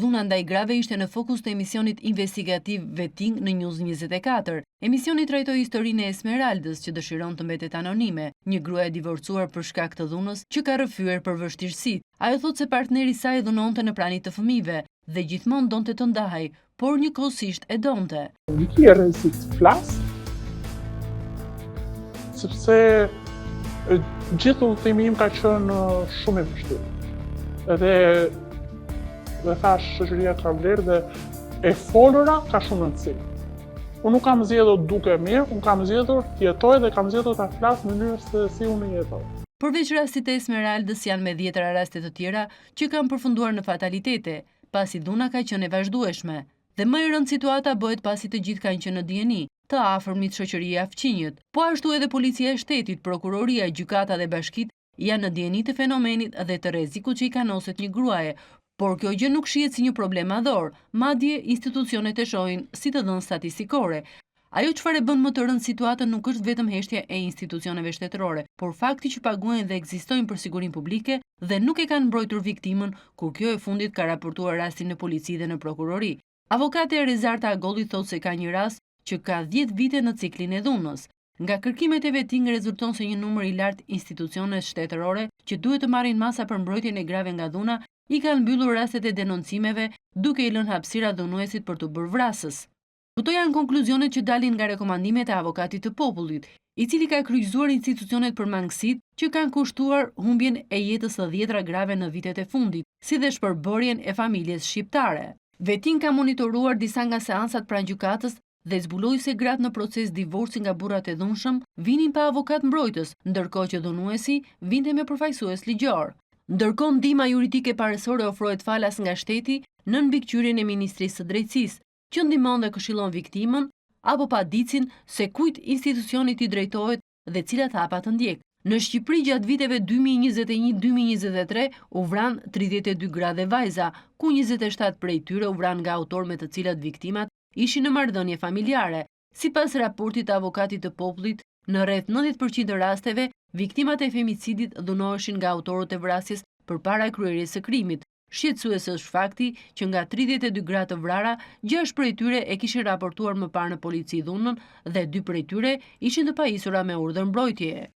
dhuna ndaj grave ishte në fokus të emisionit investigativ Vetting në News 24. Emisioni trajtoi historinë e Esmeraldës që dëshiron të mbetet anonime, një gruaje divorcuar për shkak të dhunës që ka rrëfyer për vështirësitë. Ajo thotë se partneri i saj dhunonte në prani të fëmijëve dhe gjithmonë donte të ndahej, por njëkohësisht e donte. Viki e rrezik të flas, sepse gjithë udhëtimi im ka qenë shumë i vështirë. Dhe thash shoqëria ka vlerë dhe e folura ka shumë rëndësi. Unë nuk kam zgjedhur duke mirë, unë kam zgjedhur të jetoj dhe kam zgjedhur ta flas në mënyrë se si unë jetoj. Përveç rastit e Esmeraldës janë me 10 raste të tjera që kanë përfunduar në fatalitete, pasi dhuna ka qenë e vazhdueshme. Dhe më e rëndë situata bëhet pasi të gjithë kanë qenë në dieni, të afërmit shoqëria fqinjët, po ashtu edhe policia e shtetit, prokuroria, gjykata dhe bashkitë janë në dieni të fenomenit dhe të rrezikut që i kanoset një gruaje. Por kjo gjë nuk shihet si një problem madhor, madje institucionet e shohin si të dhënë statistikore. Ajo çfarë bën më të rëndë situatën nuk është vetëm heshtja e institucioneve shtetërore, por fakti që paguajnë dhe ekzistojnë për sigurinë publike dhe nuk e kanë mbrojtur viktimën, kur kjo e fundit ka raportuar rastin në polici dhe në prokurori. Avokate Rezarta Agolli thotë se ka një rast që ka 10 vite në ciklin e dhunës. Nga kërkimet e Vetting rezulton se një numër i lartë institucione shtetërore që duhet të marrin masa për mbrojtjen e grave nga dhuna i kanë mbyllur rastet e denoncimeve duke i lënë hapësira dhunuesit për të bërë vrasës. Këto janë konkluzionet që dalin nga rekomandimet e avokatit të popullit, i cili ka kryqëzuar institucionet për mangësitë që kanë kushtuar humbjen e jetës së 10 grave në vitet e fundit, si dhe shpërbërjen e familjes shqiptare. Vetting ka monitoruar disa nga seansat pranë gjykatës dhe zbuloi se gratë në proces divorci nga burrat e dhunshëm vinin pa avokat mbrojtës, ndërkohë që dhunuesi vinte me përfaqësues ligjor. Ndërkohë ndihma juridike parësore ofrohet falas nga shteti në mbikëqyrjen e Ministrisë së Drejtësisë, që ndihmon dhe këshillon viktimën apo paditësin se kujt institucionit i drejtohet dhe cilat hapa të ndjek. Në Shqipëri gjatë viteve 2021-2023 u vran 32 gra dhe vajza, ku 27 prej tyre u vran nga autor me të cilat viktimat ishin në marrëdhënie familjare. Sipas raportit të avokatit të popullit, në rreth 90% të rasteve, viktimat e femicidit dhunoheshin nga autorët e vrasjes përpara kryerjes së krimit. Shqetësues është fakti që nga 32 gra të vrara, 6 prej tyre e kishin raportuar më parë në polici dhunën dhe 2 prej tyre ishin të pajisura me urdhër mbrojtjeje.